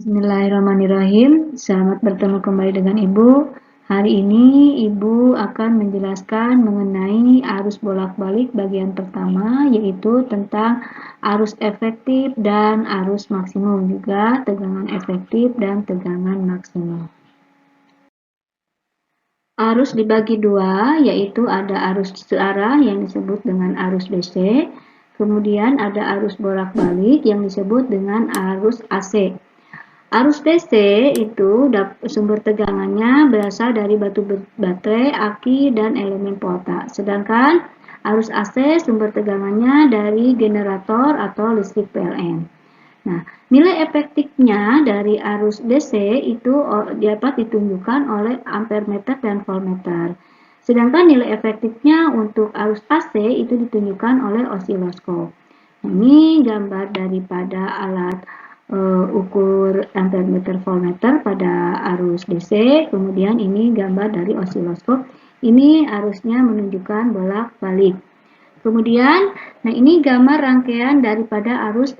Bismillahirrahmanirrahim. Selamat bertemu kembali dengan Ibu. Hari ini Ibu akan menjelaskan mengenai arus bolak-balik bagian pertama, yaitu tentang arus efektif dan arus maksimum, juga tegangan efektif dan tegangan maksimum. Arus dibagi dua, yaitu ada arus searah yang disebut dengan arus DC, kemudian ada arus bolak-balik yang disebut dengan arus AC. Arus DC itu sumber tegangannya berasal dari batu baterai, aki, dan elemen pota. Sedangkan arus AC sumber tegangannya dari generator atau listrik PLN. Nah, nilai efektifnya dari arus DC itu dapat ditunjukkan oleh ampermeter dan voltmeter. Sedangkan nilai efektifnya untuk arus AC itu ditunjukkan oleh osiloskop. Nah, ini gambar daripada alat ukur ampermeter voltmeter pada arus DC, kemudian ini gambar dari osiloskop, ini arusnya menunjukkan bolak-balik. Kemudian, nah ini gambar rangkaian daripada arus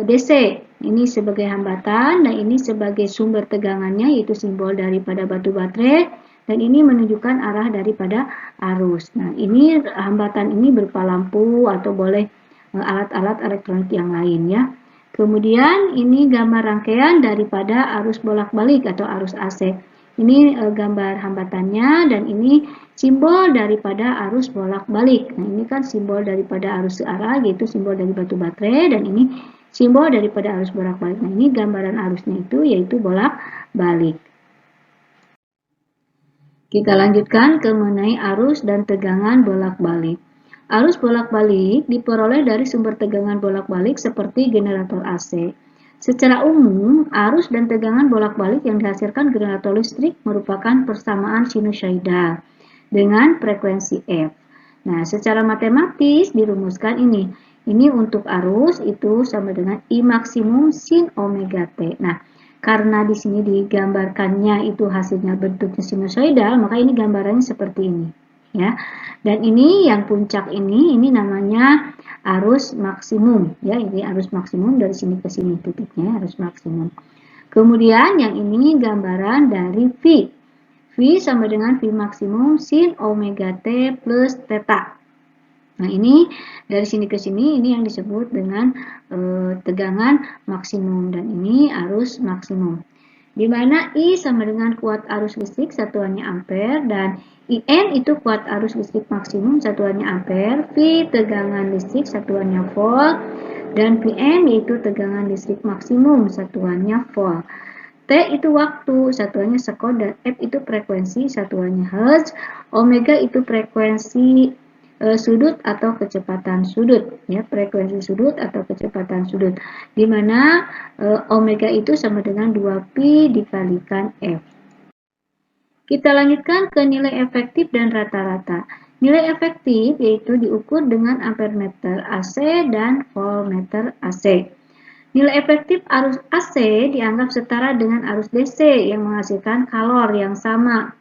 DC, ini sebagai hambatan dan ini sebagai sumber tegangannya, yaitu simbol daripada batu baterai, dan ini menunjukkan arah daripada arus. Nah, ini hambatan ini berupa lampu atau boleh alat-alat elektronik yang lain ya. Kemudian ini gambar rangkaian daripada arus bolak-balik atau arus AC. Ini gambar hambatannya dan ini simbol daripada arus bolak-balik. Nah, ini kan simbol daripada arus searah, yaitu simbol dari batu baterai, dan ini simbol daripada arus bolak-balik. Nah, ini gambaran arusnya itu yaitu bolak-balik. Kita lanjutkan ke mengenai arus dan tegangan bolak-balik. Arus bolak-balik diperoleh dari sumber tegangan bolak-balik seperti generator AC. Secara umum, arus dan tegangan bolak-balik yang dihasilkan generator listrik merupakan persamaan sinusoidal dengan frekuensi F. Nah, secara matematis dirumuskan ini. Ini untuk arus itu sama dengan I maksimum sin omega T. Nah, karena di sini digambarkannya itu hasilnya bentuknya sinusoidal, maka ini gambarannya seperti ini. Ya, dan ini yang puncak ini namanya arus maksimum ya, ini arus maksimum dari sini ke sini titiknya arus maksimum. Kemudian yang ini gambaran dari V. V sama dengan V maksimum sin omega T plus theta. Nah, ini dari sini ke sini ini yang disebut dengan tegangan maksimum, dan ini arus maksimum. Di mana I sama dengan kuat arus listrik satuannya ampere, dan IN itu kuat arus listrik maksimum satuannya ampere, V tegangan listrik satuannya volt, dan Vm yaitu tegangan listrik maksimum satuannya volt. T itu waktu satuannya sekond, dan F itu frekuensi satuannya hertz, omega itu frekuensi sudut atau kecepatan sudut ya, frekuensi sudut atau kecepatan sudut, di mana omega itu sama dengan 2pi dikalikan F. Kita lanjutkan ke nilai efektif dan rata-rata. Nilai efektif yaitu diukur dengan ampermeter AC dan voltmeter AC. Nilai efektif arus AC dianggap setara dengan arus DC yang menghasilkan kalor yang sama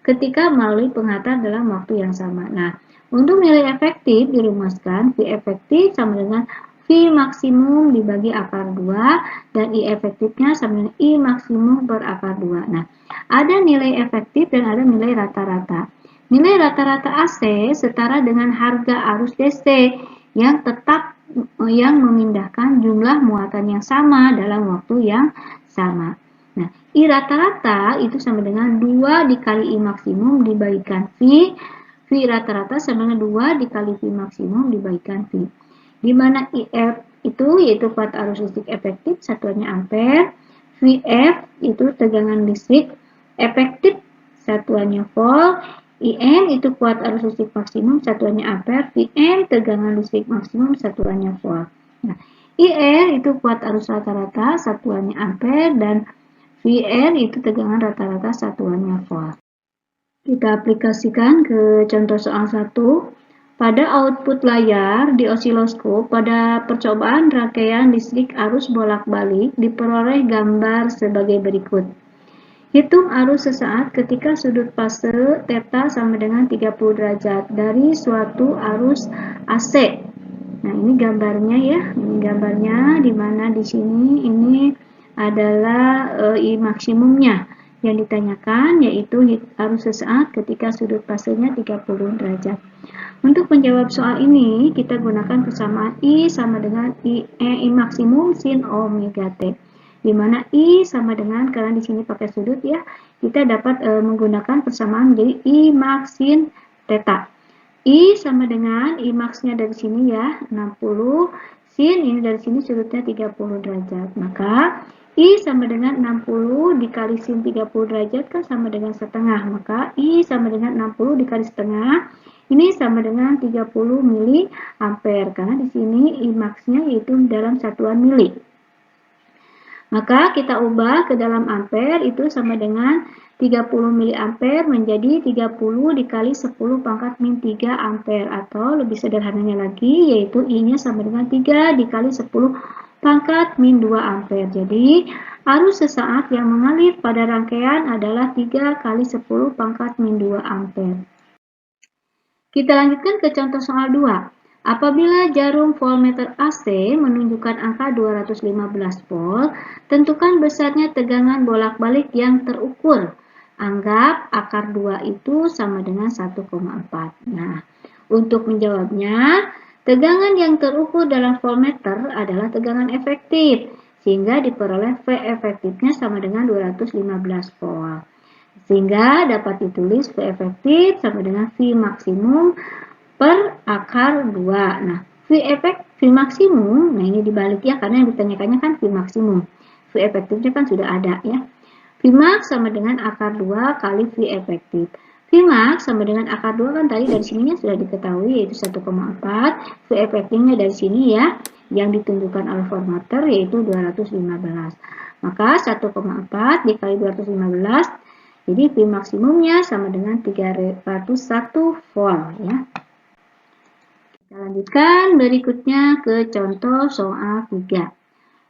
ketika melalui penghantar dalam waktu yang sama. Nah, untuk nilai efektif dirumuskan V efektif sama dengan V maksimum dibagi akar 2, dan I efektifnya sama dengan I maksimum per akar 2. Nah, ada nilai efektif dan ada nilai rata-rata. Nilai rata-rata AC setara dengan harga arus DC yang tetap yang memindahkan jumlah muatan yang sama dalam waktu yang sama. Nah, I rata-rata itu sama dengan 2 dikali I maksimum dibagikan V. V rata-rata sama dengan 2 dikali V maksimum dibagikan V. Di mana IF itu yaitu kuat arus listrik efektif satuannya ampere, VF itu tegangan listrik efektif satuannya volt, IM itu kuat arus listrik maksimum satuannya ampere, VM tegangan listrik maksimum satuannya volt. Nah, IR itu kuat arus rata-rata satuannya ampere, dan VR itu tegangan rata-rata satuannya volt. Kita aplikasikan ke contoh soal 1. Pada output layar di osiloskop pada percobaan rangkaian listrik arus bolak-balik diperoleh gambar sebagai berikut. Hitung arus sesaat ketika sudut fase theta sama dengan 30 derajat dari suatu arus AC. Nah, ini gambarnya ya. Ini gambarnya di mana di sini ini adalah I maksimumnya. Yang ditanyakan yaitu arus sesaat ketika sudut fasenya 30 derajat. Untuk menjawab soal ini, kita gunakan persamaan I sama dengan I maksimum sin omega T. Di mana I sama dengan, karena di sini pakai sudut ya, kita dapat menggunakan persamaan menjadi I max sin theta. I sama dengan I max-nya dari sini ya, 60, sin ini dari sini sudutnya 30 derajat. Maka I sama dengan 60 dikali sin 30 derajat kan sama dengan setengah. Maka I sama dengan 60 dikali setengah. Ini sama dengan 30 mili ampere karena di sini I max-nya yaitu dalam satuan mili. Maka kita ubah ke dalam ampere itu sama dengan 30 mili ampere menjadi 30 dikali 10 pangkat min 3 ampere atau lebih sederhananya lagi yaitu I-nya sama dengan 3 dikali 10 pangkat min 2 ampere. Jadi arus sesaat yang mengalir pada rangkaian adalah 3 kali 10 pangkat min 2 ampere. Kita lanjutkan ke contoh soal 2. Apabila jarum voltmeter AC menunjukkan angka 215 volt, tentukan besarnya tegangan bolak-balik yang terukur. Anggap akar 2 itu sama dengan 1,4. Nah, untuk menjawabnya, tegangan yang terukur dalam voltmeter adalah tegangan efektif, sehingga diperoleh V efektifnya sama dengan 215 volt. Sehingga dapat ditulis V efektif sama dengan V maksimum per akar 2. Nah, V maksimum, nah ini dibalik ya, karena yang ditanyakannya kan V maksimum. V efektifnya kan sudah ada ya. V max sama dengan akar 2 kali V efektif. V max sama dengan akar 2 kan tadi dari sininya sudah diketahui yaitu 1,4. V efektifnya dari sini ya, yang ditunjukkan oleh voltmeter yaitu 215. Maka 1,4 dikali 215, jadi V maksimumnya sama dengan 301 volt ya. Kita lanjutkan berikutnya ke contoh soal 3.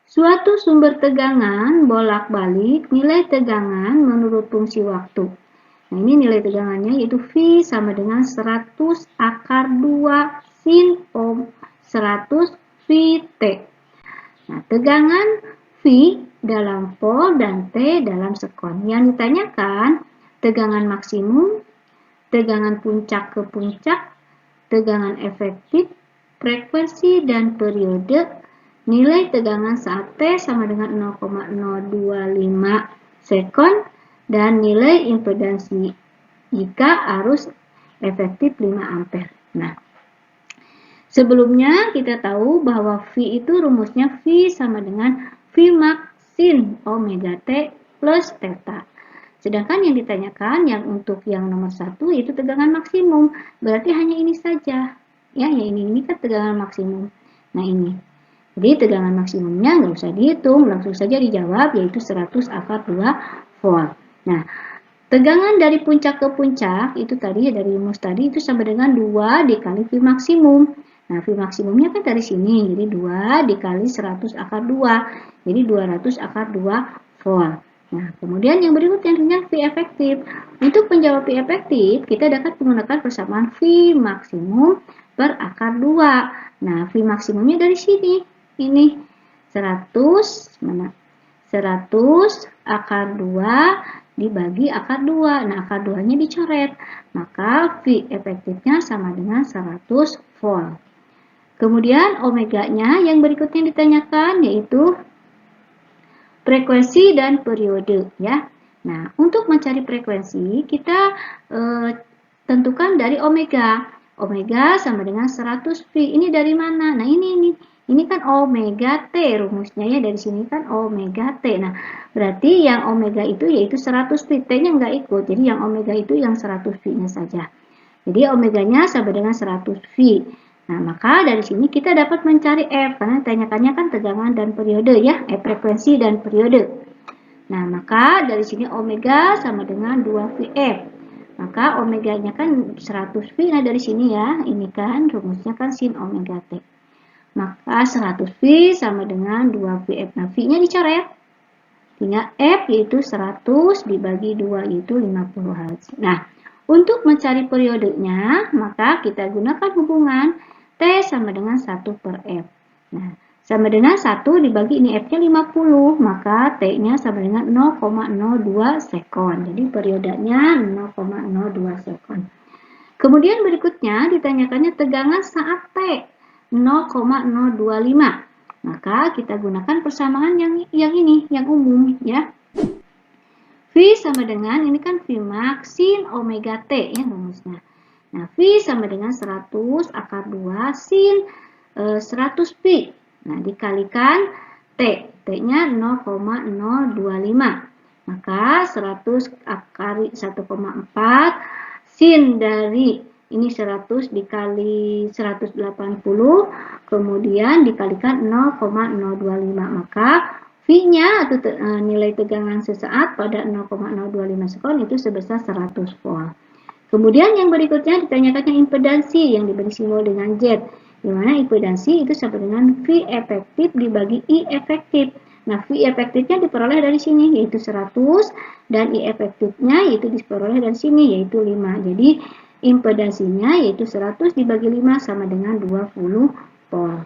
Suatu sumber tegangan bolak-balik nilai tegangan menurut fungsi waktu. Nah, ini nilai tegangannya yaitu V sama dengan 100 akar 2 sin ohm 100 Vt. Nah, tegangan V dalam volt dan T dalam sekon. Yang ditanyakan tegangan maksimum, tegangan puncak ke puncak, tegangan efektif, frekuensi dan periode, nilai tegangan saat T sama dengan 0,025 sekon, dan nilai impedansi jika arus efektif 5 ampere. Nah, sebelumnya kita tahu bahwa V itu rumusnya V sama dengan V max sin omega T plus theta. Sedangkan yang ditanyakan yang untuk yang nomor 1 yaitu tegangan maksimum. Berarti hanya ini saja. Ya, yang ini kan tegangan maksimum. Nah, ini. Jadi tegangan maksimumnya nggak usah dihitung, langsung saja dijawab yaitu 100 akar 2 volt. Nah, tegangan dari puncak ke puncak itu tadi dari rumus tadi itu sama dengan 2 dikali V maksimum. Nah, V maksimumnya kan dari sini, jadi 2 dikali 100 akar 2, jadi 200 akar 2 volt. Nah, kemudian yang berikutnya V efektif. Untuk menjawab V efektif, kita dapat menggunakan persamaan V maksimum per akar 2. Nah, V maksimumnya dari sini, ini 100, mana? 100 akar 2 dibagi akar 2. Nah, akar 2-nya dicoret. Maka V efektifnya sama dengan 100 volt. Kemudian omeganya yang berikutnya ditanyakan yaitu frekuensi dan periode ya. Nah, untuk mencari frekuensi kita tentukan dari omega. Omega sama dengan 100 V. Ini dari mana? Nah, ini kan omega T rumusnya ya, dari sini kan omega T. Nah, berarti yang omega itu yaitu 100 V. T-nya nggak ikut. Jadi yang omega itu yang 100 V-nya saja. Jadi omeganya sama dengan 100 V. Nah, maka dari sini kita dapat mencari F, karena tanyakannya kan tegangan dan periode ya, frekuensi dan periode. Nah, maka dari sini omega sama dengan 2Vf. Maka omeganya kan 100 V, nah dari sini ya, ini kan rumusnya kan sin omega T. Maka 100 V sama dengan 2Vf. Nah, V-nya dicoret. Tinggal F yaitu 100 dibagi 2 yaitu 50 Hz. Nah, untuk mencari periodenya, maka kita gunakan hubungan T sama dengan 1 per F. Nah, sama dengan 1 dibagi ini F-nya 50, maka T-nya sama dengan 0,02 sekon. Jadi periodenya 0,02 sekon. Kemudian berikutnya ditanyakannya tegangan saat T 0,025. Maka kita gunakan persamaan yang ini, yang umum ya. V sama dengan, ini kan V max sin omega T ya rumusnya. Nah, V sama dengan 100 akar 2 sin 100 pi. Nah, dikalikan T. T-nya 0,025. Maka 100 akar 1,4 sin dari ini 100 dikali 180, kemudian dikalikan 0,025. Maka V-nya atau nilai tegangan sesaat pada 0,025 sekon itu sebesar 100 volt. Kemudian yang berikutnya ditanyakannya impedansi yang diberi simbol dengan Z. Di mana impedansi itu sama dengan V efektif dibagi I efektif. Nah, V efektifnya diperoleh dari sini yaitu 100 dan I efektifnya yaitu diperoleh dari sini yaitu 5. Jadi impedansinya yaitu 100 dibagi 5 sama dengan 20 volt.